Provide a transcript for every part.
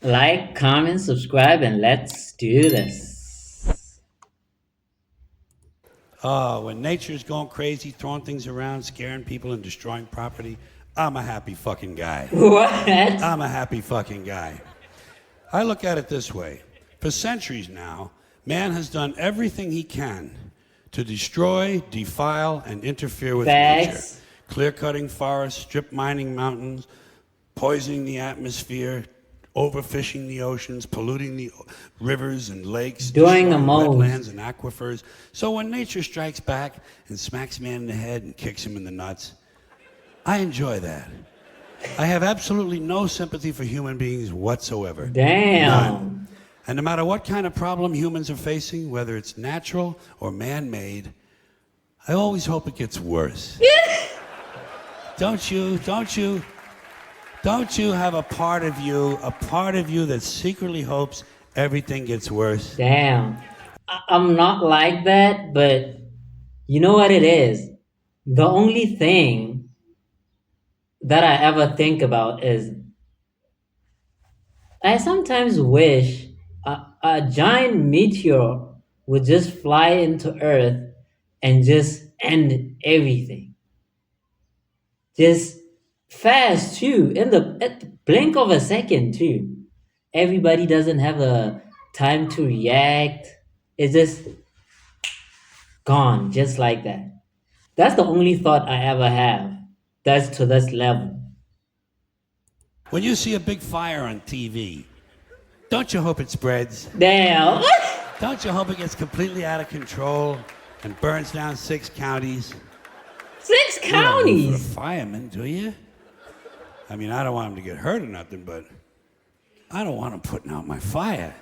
Like, comment, subscribe, and let's do this. Oh, when nature's going crazy, throwing things around, scaring people, and destroying property, I'm a happy fucking guy. What? I'm a happy fucking guy. I look at it this way. For centuries now, man has done everything he can to destroy, defile, and interfere with nature. Facts. Clear-cutting forests, strip mining mountains, poisoning the atmosphere, overfishing the oceans, polluting the rivers and lakes, Doing the destroying most. wetlands and aquifers. So when nature strikes back and smacks man in the head and kicks him in the nuts, I enjoy that. I have absolutely no sympathy for human beings whatsoever. Damn. None. And no matter what kind of problem humans are facing, whether it's natural or man-made, I always hope it gets worse. Don't you have a part of you that secretly hopes everything gets worse? Damn. I'm not like that, but you know what it is? The only thing that I ever think about is I sometimes wish a giant meteor would just fly into Earth and just end everything. Just fast too, at the blink of a second too. Everybody doesn't have a time to react. It's just gone, just like that. That's the only thought I ever have. That's to this level. When you see a big fire on TV, don't you hope it spreads? Damn. Don't you hope it gets completely out of control and burns down 6 counties? 6 You don't root for a counties. fireman, do you? I mean, I don't want him to get hurt or nothing, but I don't want him putting out my fire.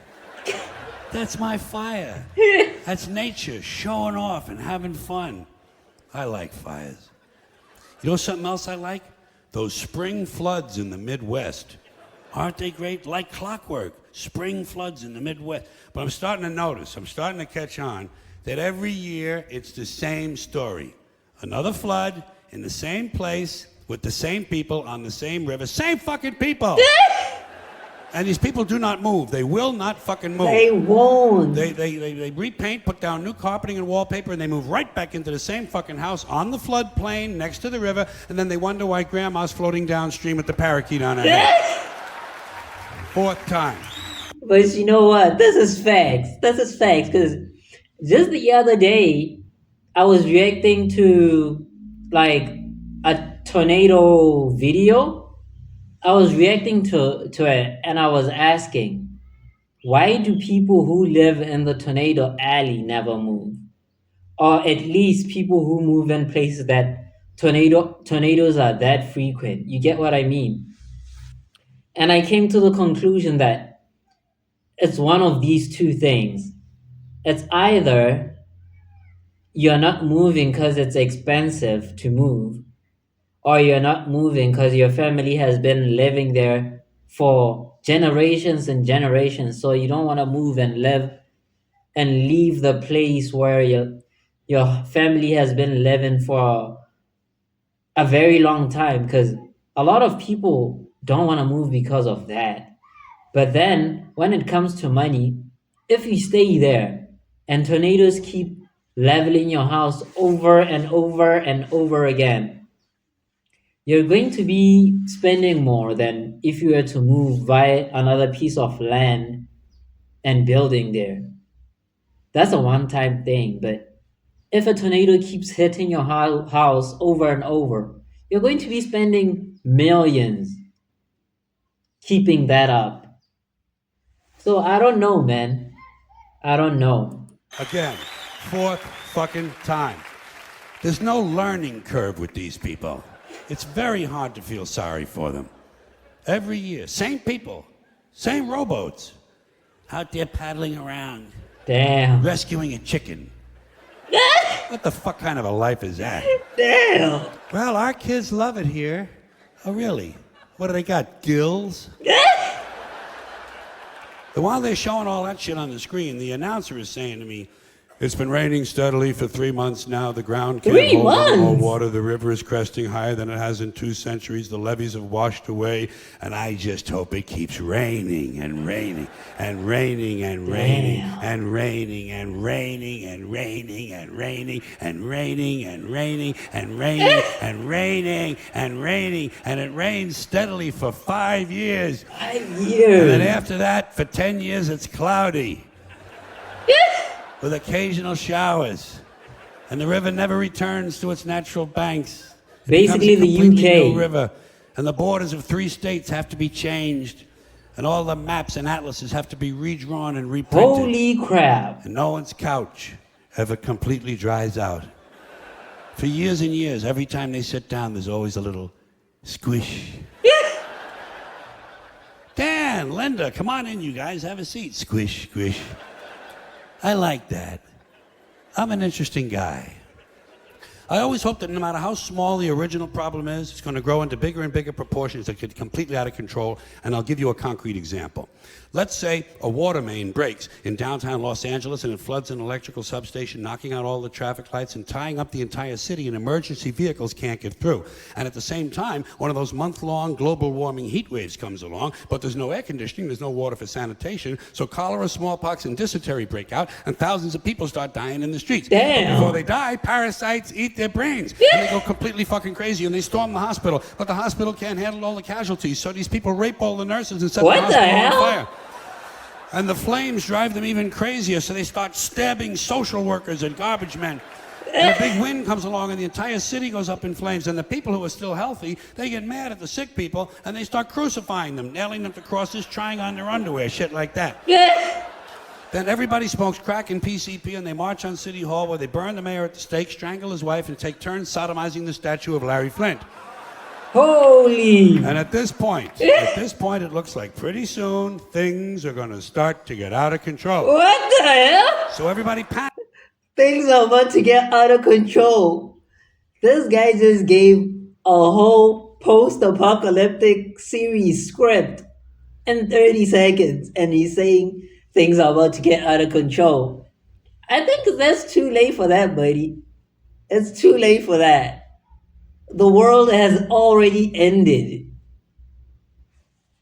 That's my fire. That's nature showing off and having fun. I like fires. You know something else I like? Those spring floods in the Midwest. Aren't they great? Like clockwork. Spring floods in the Midwest. But I'm starting to catch on that every year it's the same story. Another flood in the same place with the same people on the same river. Same fucking people! And these people do not move. They will not fucking move. They won't. They repaint, put down new carpeting and wallpaper, and they move right back into the same fucking house on the floodplain next to the river, and then they wonder why grandma's floating downstream with the parakeet on her head. 4th time. But you know what? This is facts. This is facts. Because just the other day, I was reacting to like a tornado video. I was reacting to it and I was asking, why do people who live in the tornado alley never move? Or at least people who move in places that tornadoes are that frequent. You get what I mean? And I came to the conclusion that it's one of these two things. It's either you're not moving because it's expensive to move, or you're not moving because your family has been living there for generations and generations, so you don't want to move and live and leave the place where your family has been living for a very long time, because a lot of people don't want to move because of that. But then when it comes to money, if you stay there and tornadoes keep leveling your house over and over and over again, you're going to be spending more than if you were to move, buy another piece of land and building there. That's a one-time thing, but if a tornado keeps hitting your house over and over, you're going to be spending millions keeping that up. So I don't know, man. I don't know. Again, 4th fucking time. There's no learning curve with these people. It's very hard to feel sorry for them. Every year, same people, same rowboats, out there paddling around, Damn. rescuing a chicken. What the fuck kind of a life is that? Damn. Well, our kids love it here. Oh, really? What do they got, gills? And while they're showing all that shit on the screen, the announcer is saying to me, It's been raining steadily for 3 months now. The ground can't 3 hold any more months? water. The river is cresting higher than it has in 2 centuries. The levees have washed away, and I just hope it keeps raining and raining and raining and raining and raining and raining and raining and raining and raining and raining and raining and raining and raining, and it rains steadily for 5 years. 5 years. And then after that, for 10 years, it's cloudy with occasional showers, and the river never returns to its natural banks. It Basically, becomes a the completely UK. new river, and the borders of 3 states have to be changed, and all the maps and atlases have to be redrawn and reprinted. Holy crap. And no one's couch ever completely dries out. For years and years, every time they sit down, there's always a little squish. Dan, Linda, come on in, you guys, have a seat. Squish, squish. I like that. I'm an interesting guy. I always hope that no matter how small the original problem is, it's going to grow into bigger and bigger proportions that get completely out of control, and I'll give you a concrete example. Let's say a water main breaks in downtown Los Angeles and it floods an electrical substation, knocking out all the traffic lights and tying up the entire city, and emergency vehicles can't get through. And at the same time, one of those month-long global warming heat waves comes along, but there's no air conditioning, there's no water for sanitation, so cholera, smallpox, and dysentery break out, and thousands of people start dying in the streets. Damn. But before they die, parasites eat their brains, and they go completely fucking crazy, and they storm the hospital, but the hospital can't handle all the casualties, so these people rape all the nurses and set the What the hospital on hell? fire. And the flames drive them even crazier, so they start stabbing social workers and garbage men. And a big wind comes along and the entire city goes up in flames, and the people who are still healthy, they get mad at the sick people and they start crucifying them, nailing them to crosses, trying on their underwear, shit like that. Then everybody smokes crack and PCP, and they march on City Hall where they burn the mayor at the stake, strangle his wife, and take turns sodomizing the statue of Larry Flint. Holy. And at this point, it looks like pretty soon things are going to start to get out of control. What the hell? So everybody panic. Things are about to get out of control. This guy just gave a whole post-apocalyptic series script in 30 seconds, and he's saying things are about to get out of control. I think that's too late for that, buddy. It's too late for that. The world has already ended.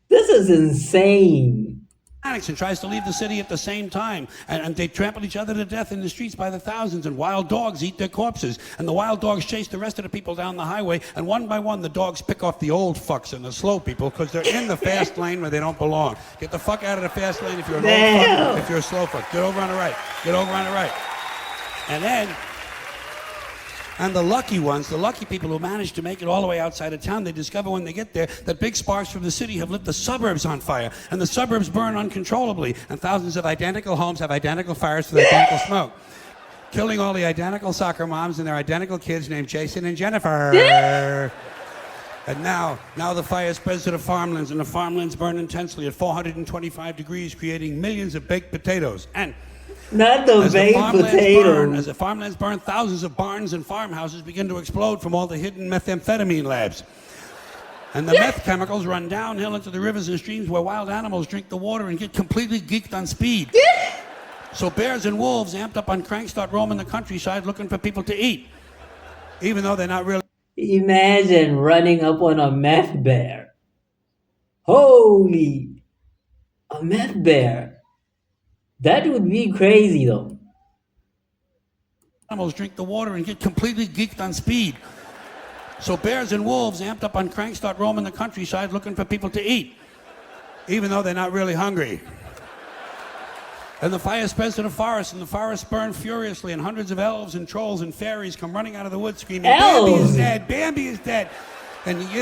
This is insane. And tries to leave the city at the same time, and they trample each other to death in the streets by the thousands, and wild dogs eat their corpses, and the wild dogs chase the rest of the people down the highway, and one by one the dogs pick off the old fucks and the slow people because they're in the fast lane where they don't belong. Get the fuck out of the fast lane if you're an old fuck, if you're a slow fuck. Get over on the right. Get over on the right. And the lucky ones, the lucky people who manage to make it all the way outside of town, they discover when they get there that big sparks from the city have lit the suburbs on fire, and the suburbs burn uncontrollably, and thousands of identical homes have identical fires with identical smoke, killing all the identical soccer moms and their identical kids named Jason and Jennifer. And now the fire spreads to the farmlands, and the farmlands burn intensely at 425 degrees, creating millions of baked potatoes. And Not the baked potatoes. as the farmlands burn, thousands of barns and farmhouses begin to explode from all the hidden methamphetamine labs. And the meth chemicals run downhill into the rivers and streams where wild animals drink the water and get completely geeked on speed. So bears and wolves, amped up on crank, start roaming the countryside looking for people to eat, even though they're not really. Imagine running up on a meth bear. Holy. A meth bear. That would be crazy though. Animals drink the water and get completely geeked on speed. So bears and wolves, amped up on crank, start roaming the countryside looking for people to eat, even though they're not really hungry. And the fire spreads to the forest, and the forests burn furiously, and hundreds of elves and trolls and fairies come running out of the woods screaming, Elves! Bambi is dead, Bambi is dead. And he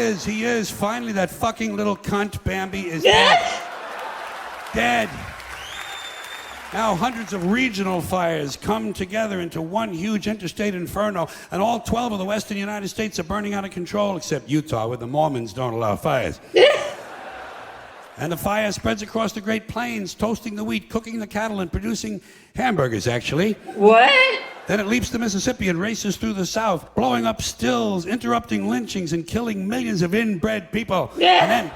is, finally that fucking little cunt Bambi is dead. Dead. Now hundreds of regional fires come together into one huge interstate inferno, and all 12 of the western United States are burning out of control, except Utah, where the Mormons don't allow fires. And the fire spreads across the Great Plains, toasting the wheat, cooking the cattle, and producing hamburgers, actually. What? Then it leaps the Mississippi and races through the South, blowing up stills, interrupting lynchings, and killing millions of inbred people. Yeah. And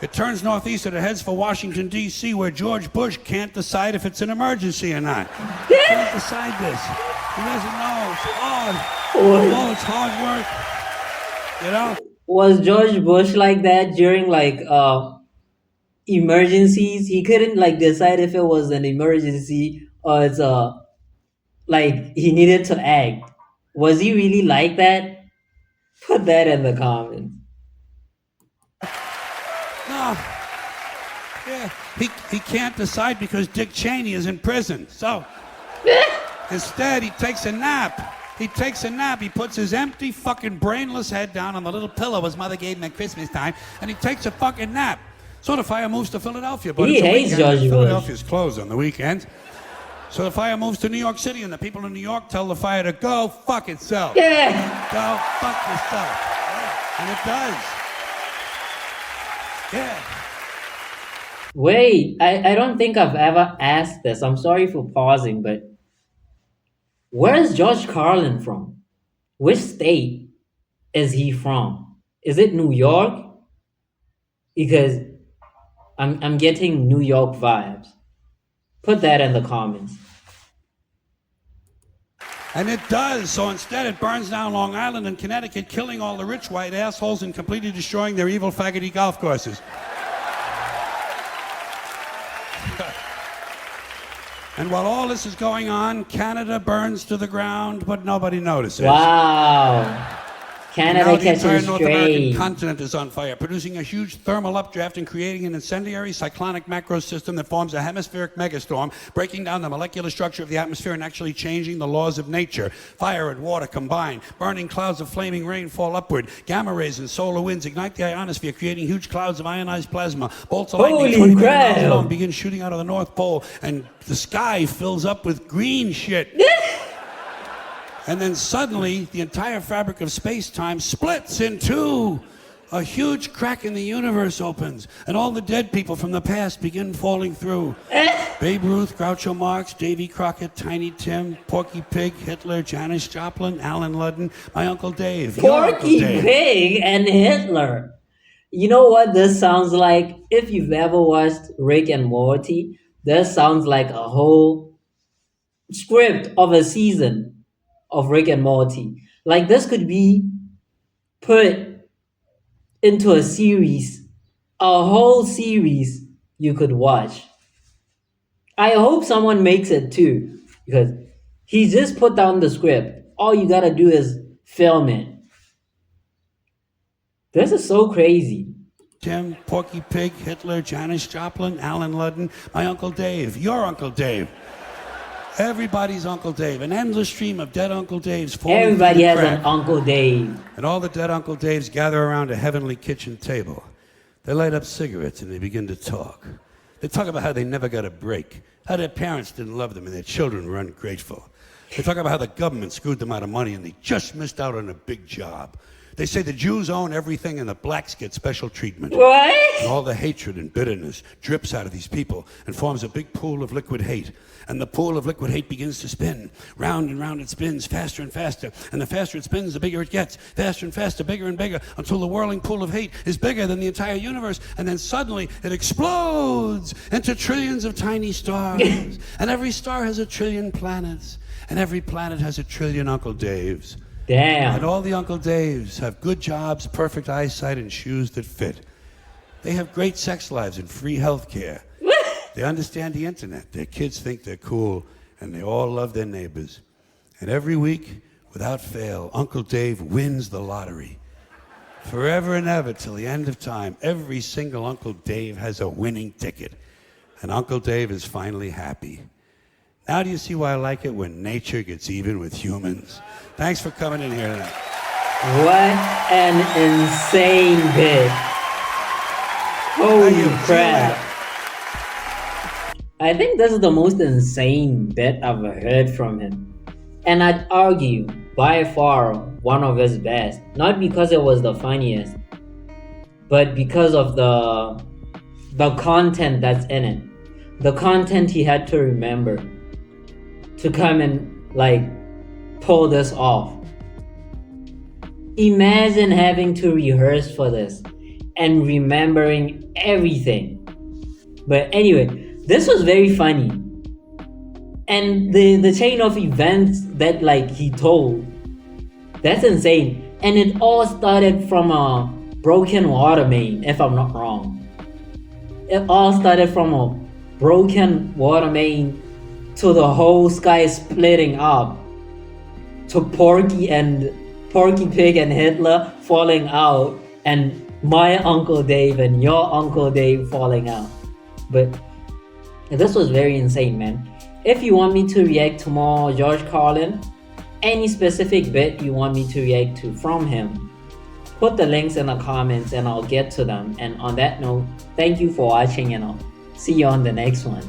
It turns northeast and it heads for Washington, D.C., where George Bush can't decide if it's an emergency or not. He can't decide this. He doesn't know. It's hard. Oh, it's hard work. You know? Was George Bush like that during like emergencies? He couldn't like decide if it was an emergency or it's like he needed to act. Was he really like that? Put that in the comments. No. Yeah. He can't decide because Dick Cheney is in prison. So instead, he takes a nap. He takes a nap. He puts his empty, fucking brainless head down on the little pillow his mother gave him at Christmas time, and he takes a fucking nap. So the fire moves to Philadelphia, but He it's a hates weekend, George and Bush. Philadelphia's closed on the weekends. So the fire moves to New York City, and the people in New York tell the fire to go fuck itself. Yeah. Go fuck yourself. Yeah. And it does. Yeah. Wait, I don't think I've ever asked this. I'm sorry for pausing, but where is George Carlin from? Which state is he from? Is it New York? Because I'm getting New York vibes. Put that in the comments. And it does. So instead, it burns down Long Island and Connecticut, killing all the rich white assholes and completely destroying their evil faggoty golf courses. And while all this is going on, Canada burns to the ground, but nobody notices. Wow. Canada Now the entire catches North American strays. continent is on fire, producing a huge thermal updraft and creating an incendiary cyclonic macro system that forms a hemispheric megastorm, breaking down the molecular structure of the atmosphere and actually changing the laws of nature. Fire and water combine, burning clouds of flaming rain fall upward. Gamma rays and solar winds ignite the ionosphere, creating huge clouds of ionized plasma. Bolts of lightning Holy 20 million crap. miles long begin shooting out of the North Pole, and the sky fills up with green shit. And then suddenly, the entire fabric of space-time splits in two. A huge crack in the universe opens, and all the dead people from the past begin falling through. Babe Ruth, Groucho Marx, Davy Crockett, Tiny Tim, Porky Pig, Hitler, Janis Joplin, Alan Ludden, my Uncle Dave, your Uncle Porky Dave. Pig and Hitler. You know what this sounds like? If you've ever watched Rick and Morty, this sounds like a whole script of a season of Rick and Morty. Like this could be put into a series, a whole series you could watch. I hope someone makes it too, because he just put down the script. All you gotta do is film it. This is so crazy. Tim, Porky Pig, Hitler, Janis Joplin, Alan Ludden, my Uncle Dave, your Uncle Dave. Everybody's Uncle Dave. An endless stream of dead Uncle Daves falling Everybody through the has crack. an Uncle Dave. And all the dead Uncle Daves gather around a heavenly kitchen table. They light up cigarettes and they begin to talk. They talk about how they never got a break, how their parents didn't love them and their children were ungrateful. They talk about how the government screwed them out of money and they just missed out on a big job. They say the Jews own everything and the blacks get special treatment. What? And all the hatred and bitterness drips out of these people and forms a big pool of liquid hate. And the pool of liquid hate begins to spin. Round and round it spins, faster and faster. And the faster it spins, the bigger it gets. Faster and faster, bigger and bigger, until the whirling pool of hate is bigger than the entire universe. And then suddenly it explodes into trillions of tiny stars. And every star has a trillion planets. And every planet has a trillion Uncle Daves. Damn. And all the Uncle Daves have good jobs, perfect eyesight, and shoes that fit. They have great sex lives and free health care. They understand the internet. Their kids think they're cool, and they all love their neighbors. And every week, without fail, Uncle Dave wins the lottery. Forever and ever, till the end of time, every single Uncle Dave has a winning ticket. And Uncle Dave is finally happy. Now do you see why I like it when nature gets even with humans? Thanks for coming in here tonight. What an insane bit. Holy Thank you. crap. I think this is the most insane bit I've heard from him. And I'd argue, by far, one of his best. Not because it was the funniest, but because of the content that's in it. The content he had to remember to come and like pull this off. Imagine having to rehearse for this and remembering everything. But anyway, this was very funny. And the chain of events that like he told, that's insane. And it all started from a broken water main, if I'm not wrong. It all started from a broken water main to the whole sky splitting up, to Porky Pig and Hitler falling out, and my Uncle Dave and your Uncle Dave falling out. But this was very insane, man. If you want me to react to more George Carlin, any specific bit you want me to react to from him, put the links in the comments and I'll get to them. And on that note, thank you for watching and I'll see you on the next one.